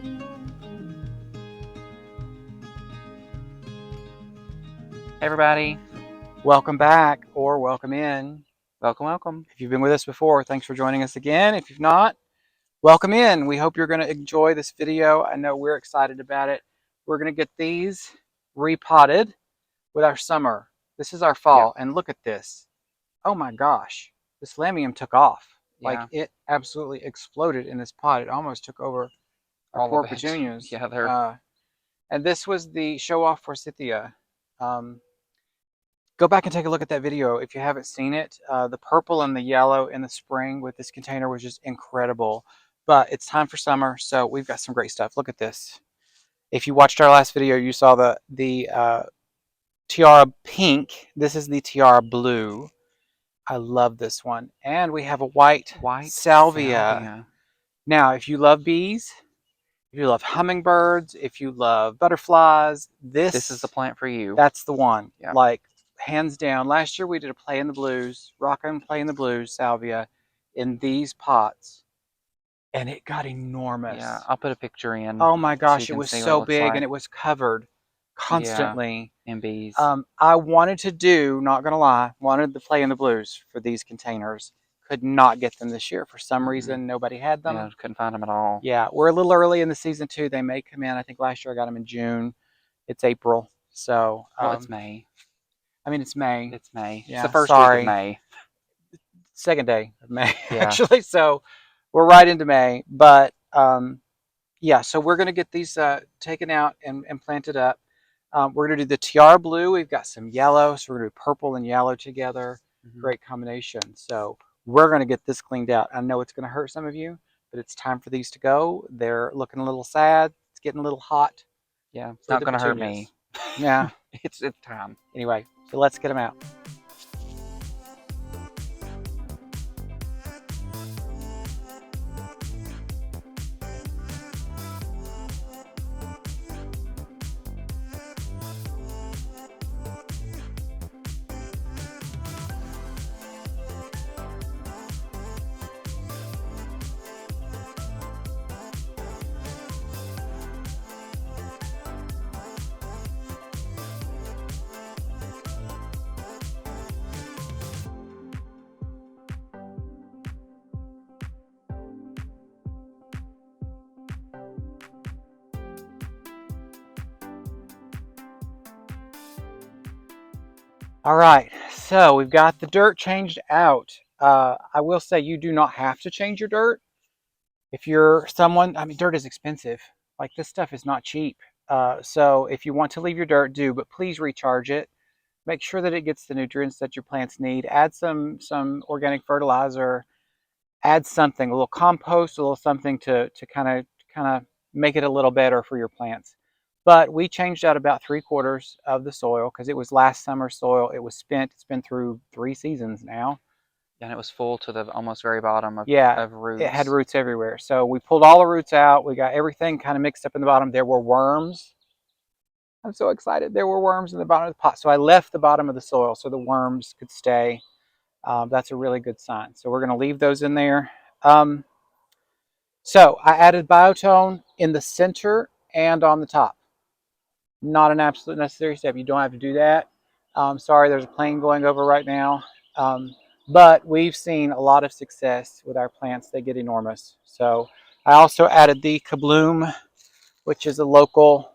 Hey everybody, Welcome back or welcome in. welcome. If you've been with us before, thanks for joining us again. If you've not, welcome in. We hope you're going to enjoy this video. I know we're excited about it. We're going to get these repotted with our summer. This is our Yeah, fall, and look at this. Oh my gosh, this lamium took off. Like yeah, it absolutely exploded in this pot. It almost took over our all poor of it. petunias. Yeah, they're And this was the show off forsythia. Go back and take a look at that video if you haven't seen it. The purple and the yellow in the spring with this container was just incredible. But it's time for summer, so we've got some great stuff. Look at this. If you watched our last video, you saw the Tiara pink. This is the Tiara blue. I love this one. And we have a white salvia. salvia. Now, if you love bees, if you love hummingbirds, if you love butterflies, This is the plant for you. that's the one. Yeah. Like, hands down. Last year we did a play in the blues, rockin' play in the blues, salvia, in these pots, and it got enormous. Yeah, I'll put a picture in. Oh my So gosh, you it can was see what so it looks big like. and it was covered constantly. And bees. I wanted to do, not gonna lie, wanted to play in the blues for these containers. Could not get them this year for some reason. Nobody had them. Yeah, couldn't find them at all. Yeah, we're a little early in the season too. They may come in. I think last year I got them in June. It's April, so Well, it's May. I mean, it's May. It's May. Yeah, It's the first week sorry. of May. Second day of May, Yeah. actually. So we're right into May. But yeah, so we're going to get these taken out and planted up. We're going to do the Tiara blue. We've got some yellow. So we're going to do purple and yellow together. Great combination. So we're going to get this cleaned out. I know it's going to hurt some of you, but it's time for these to go. They're looking a little sad. It's getting a little hot. Yeah, it's not going to hurt me. Yeah. It's time. Anyway, so let's get them out. All right, so we've got the dirt changed out. I will say you do not have to change your dirt. If you're someone, I mean, dirt is expensive. Like this stuff is not cheap. So if you want to leave your dirt, do, but please recharge it. Make sure that it gets the nutrients that your plants need. Add some organic fertilizer. Add something, a little compost, a little something to kind of make it a little better for your plants. But we changed out about 3/4 of the soil because it was last summer's soil. It was spent. It's been through 3 seasons now. And it was full to the almost very bottom of roots. It had roots everywhere. So we pulled all the roots out. We got everything kind of mixed up in the bottom. There were worms. I'm so excited. There were worms in the bottom of the pot. So I left the bottom of the soil so the worms could stay. That's a really good sign. So we're going to leave those in there. So I added biotone in the center and on the top. Not an absolute necessary step. You don't have to do that. Sorry, there's a plane going over right now. But we've seen a lot of success with our plants. They get enormous. So I also added the Kabloom, which is a local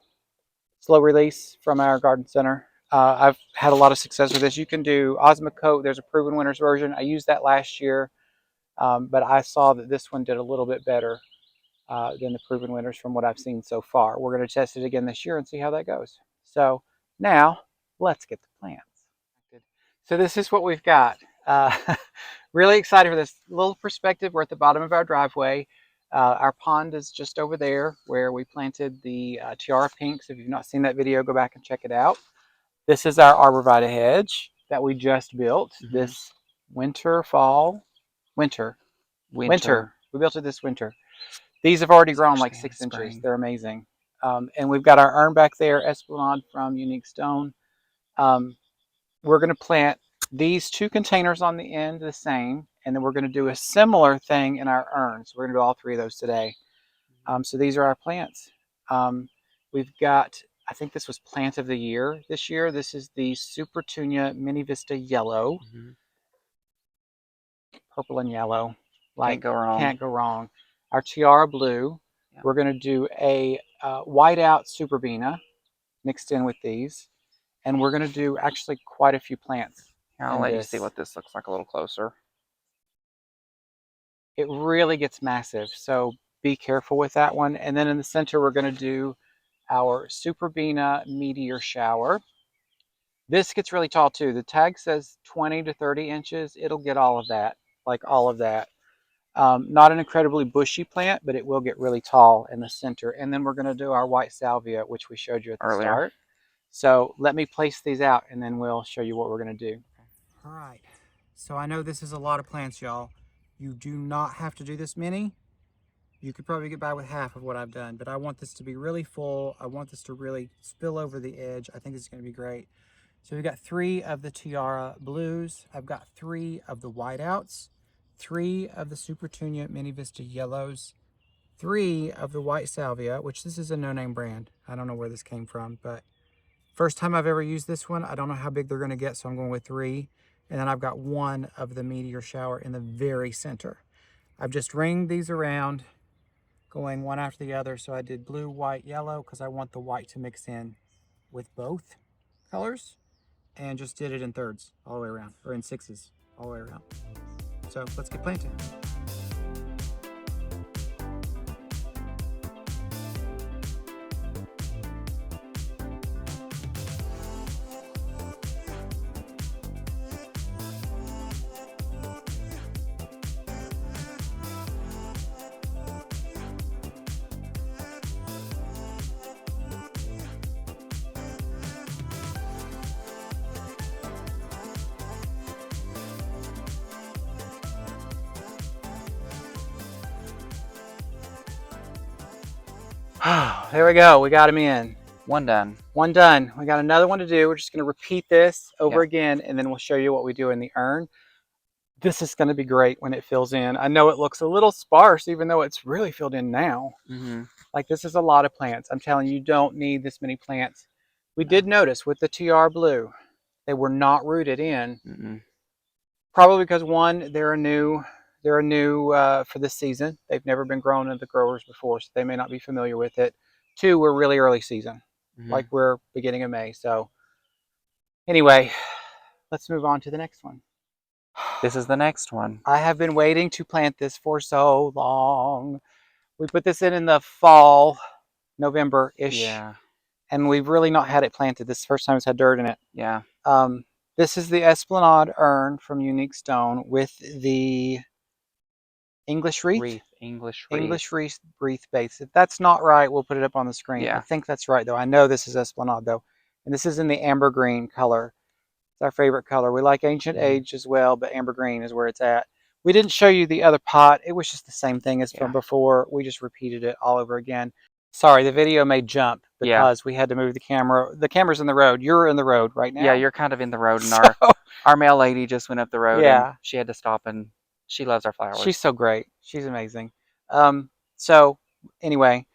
slow release from our garden center. I've had a lot of success with this. You can do Osmocote. There's a proven winners version. I used that last year, but I saw that this one did a little bit better than the proven winners from what I've seen so far. We're going to test it again this year and see how that goes. So now let's get the plants. So this is what we've got. Really excited for this little perspective. We're at the bottom of our driveway. Our pond is just over there where we planted the Tiara pinks. If you've not seen that video, go back and check it out. This is our arborvitae hedge that we just built this winter. We built it this winter. These have already grown like 6 inches. They're amazing. And we've got our urn back there, Esplanade from Unique Stone. We're going to plant these 2 containers on the end the same, and then we're going to do a similar thing in our urn. So we're going to do all 3 of those today. So these are our plants. We've got, I think this was plant of the year this year. This is the Supertunia Mini Vista Yellow. Purple and yellow. Can't go wrong. Can't go wrong. Our Tiara blue. Yeah. We're going to do a Whiteout Superbena mixed in with these. And we're going to do actually quite a few plants. Here, I'll let you see what this looks like a little closer. It really gets massive, so be careful with that one. And then in the center, we're going to do our Superbena Meteor shower. This gets really tall too. The tag says 20 to 30 inches. It'll get all of that, like all of that. Not an incredibly bushy plant, but it will get really tall in the center. And then we're going to do our white salvia, which we showed you at the start. So let me place these out and then we'll show you what we're going to do. All right. So I know this is a lot of plants, y'all. You do not have to do this many. You could probably get by with half of what I've done, but I want this to be really full. I want this to really spill over the edge. I think this is going to be great. So we've got 3 of the Tiara blues. I've got 3 of the whiteouts, 3 of the Supertunia Mini Vista yellows, 3 of the white salvia, which this is a no-name brand. I don't know where this came from, but first time I've ever used this one. I don't know how big they're going to get, so I'm going with 3. And then I've got 1 of the Meteor shower in the very center. I've just ringed these around, going one after the other. So I did blue, white, yellow, because I want the white to mix in with both colors. And just did it in thirds all the way around, or in 6s all the way around. So let's get planting. There we go. We got them in. One done. One done. We got another one to do. We're just going to repeat this over again, and then we'll show you what we do in the urn. This is going to be great when it fills in. I know it looks a little sparse, even though it's really filled in now. Like, this is a lot of plants. I'm telling you, you don't need this many plants. We did notice with the Tiara blue, they were not rooted in. Probably because, one, they're new for this season. They've never been grown in the growers before, so they may not be familiar with it. 2, we're really early season, like we're beginning of May. So anyway, let's move on to the next one. This is the next one. I have been waiting to plant this for so long. We put this in the fall, November-ish. Yeah. And we've really not had it planted. This is the first time it's had dirt in it. Yeah. This is the Esplanade Urn from Unique Stone with the English Wreath? English Wreath base. If that's not right, we'll put it up on the screen. Yeah. I think that's right, though. I know this is Esplanade, though. And this is in the amber green color. It's our favorite color. We like Ancient Age as well, but amber green is where it's at. We didn't show you the other pot. It was just the same thing as from before. We just repeated it all over again. Sorry, the video may jump because we had to move the camera. The camera's in the road. You're in the road right now. Yeah, you're kind of in the road. And our mail lady just went up the road. Yeah. And she had to stop, and she loves our flowers. She's so great. She's amazing. So anyway,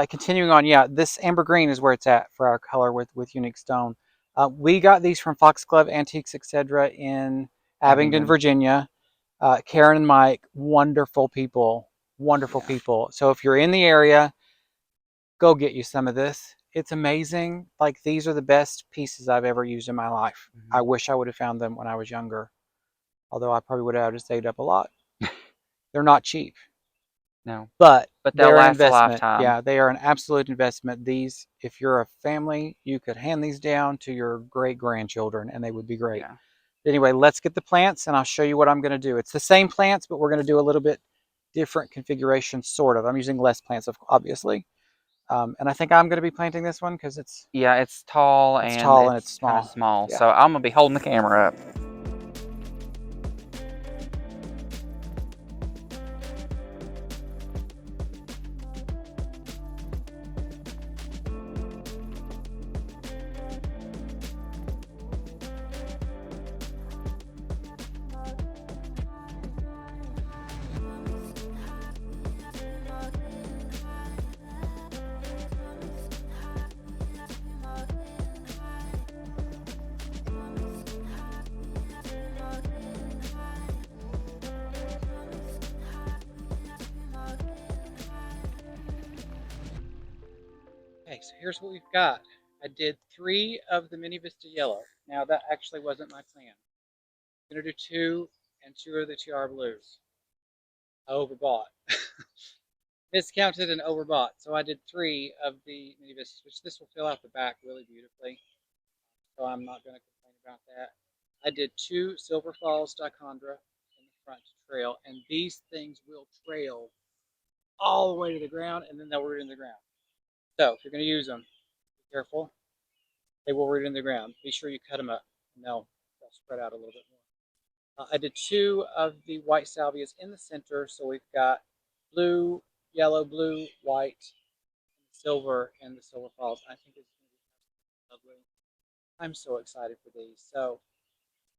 continuing on, this amber green is where it's at for our color with Unique Stone. We got these from Foxglove Antiques, etc. in Abingdon, Virginia. Karen and Mike, wonderful people. Wonderful people. So if you're in the area, go get you some of this. It's amazing. Like, these are the best pieces I've ever used in my life. I wish I would have found them when I was younger. Although I probably would have saved up a lot. They're not cheap. No. But they'll they're last an a lifetime. Yeah, they are an absolute investment. These, if you're a family, you could hand these down to your great-grandchildren and they would be great. Yeah. Anyway, let's get the plants and I'll show you what I'm going to do. It's the same plants, but we're going to do a little bit different configuration, sort of. I'm using less plants, obviously. And I think I'm going to be planting this one because it's... Yeah, it's tall and it's small. Kind of small. Yeah. So I'm going to be holding the camera up. so here's what we've got. I did 3 of the Mini Vista Yellow. Now that actually wasn't my plan. I'm gonna do 2 and 2 of the Tiara Blues. I overbought. Miscounted and overbought. So I did 3 of the Mini Vistas, which this will fill out the back really beautifully. So I'm not gonna complain about that. I did 2 Silver Falls Dichondra in the front to trail, and these things will trail all the way to the ground, and then they'll root in the ground. So if you're going to use them, be careful. They will root in the ground. Be sure you cut them up, and they'll spread out a little bit more. I did 2 of the white salvias in the center, so we've got blue, yellow, blue, white, silver, and the Silver Falls. I think it's going to be lovely. I'm so excited for these. So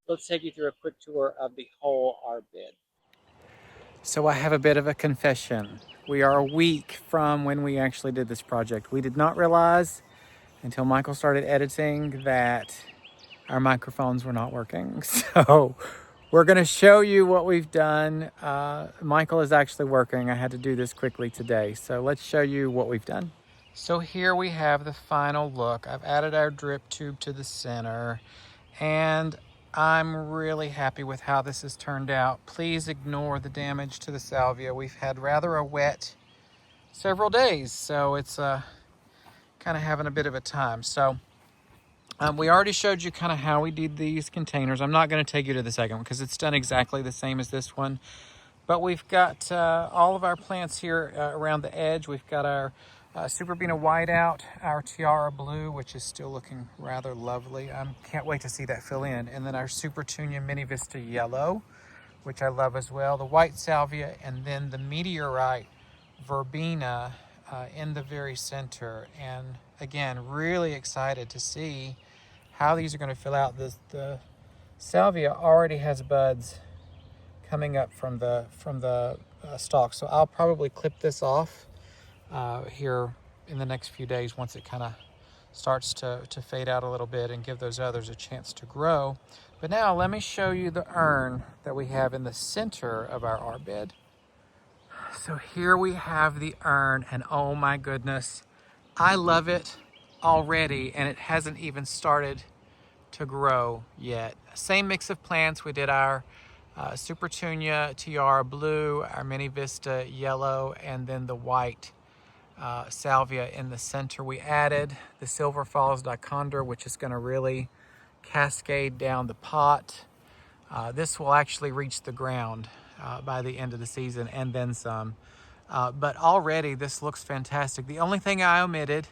let's take you through a quick tour of the whole arbed bed. So I have a bit of a confession. We are a week from when we actually did this project. We did not realize until Michael started editing that our microphones were not working. So we're gonna show you what we've done. Michael is actually working. I had to do this quickly today. So let's show you what we've done. So here we have the final look. I've added our drip tube to the center, and I'm really happy with how this has turned out. Please ignore the damage to the salvia. We've had rather a wet several days, so it's kind of having a bit of a time. So we already showed you kind of how we did these containers. I'm not going to take you to the second one because it's done exactly the same as this one. But we've got all of our plants here around the edge. We've got our Superbena Whiteout, our Tiara Blue, which is still looking rather lovely. I can't wait to see that fill in. And then our Supertunia Mini Vista Yellow, which I love as well. The white salvia, and then the Meteorite Verbena in the very center. And again, really excited to see how these are going to fill out. The salvia already has buds coming up from the stalk, so I'll probably clip this off here in the next few days once it kind of starts to fade out a little bit and give those others a chance to grow. But now let me show you the urn that we have in the center of our arbed bed. So here we have the urn, and oh my goodness, I love it already, and it hasn't even started to grow yet. Same mix of plants. We did our Supertunia Tiara Blue, our Mini Vista Yellow, and then the white salvia in the center. We added the Silver Falls Dichondra, which is going to really cascade down the pot. This will actually reach the ground by the end of the season, and then some. But already this looks fantastic. The only thing I omitted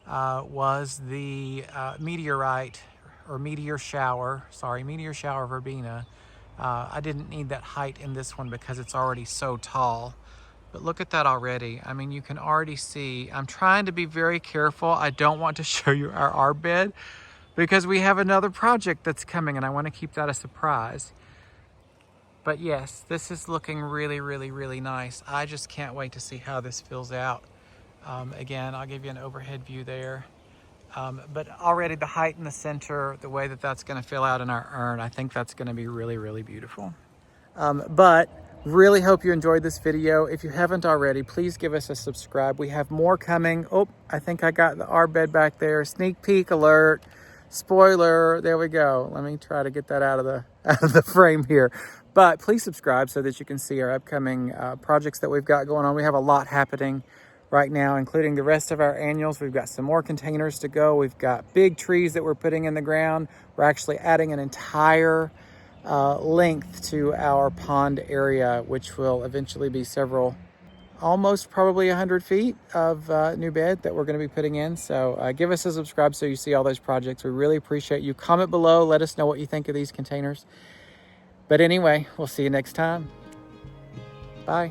was the meteorite, or meteor shower verbena. I didn't need that height in this one because it's already so tall. But look at that already. I mean, you can already see. I'm trying to be very careful. I don't want to show you our arbed bed because we have another project that's coming, and I want to keep that a surprise. But yes, this is looking really, really, really nice. I just can't wait to see how this fills out. Again, I'll give you an overhead view there. But already the height in the center, the way that that's going to fill out in our urn, I think that's going to be really, really beautiful. But really hope you enjoyed this video. If you haven't already, please give us a subscribe. We have more coming. Oh, I think I got the arbed bed back there. Sneak peek alert. Spoiler. There we go. Let me try to get that out of the frame here. But please subscribe so that you can see our upcoming projects that we've got going on. We have a lot happening right now, including the rest of our annuals. We've got some more containers to go. We've got big trees that we're putting in the ground. We're actually adding an entire length to our pond area, which will eventually be several, almost probably 100 feet of new bed that we're going to be putting in. So give us a subscribe so you see all those projects. We really appreciate you. Comment below. Let us know what you think of these containers. But anyway, we'll see you next time. Bye.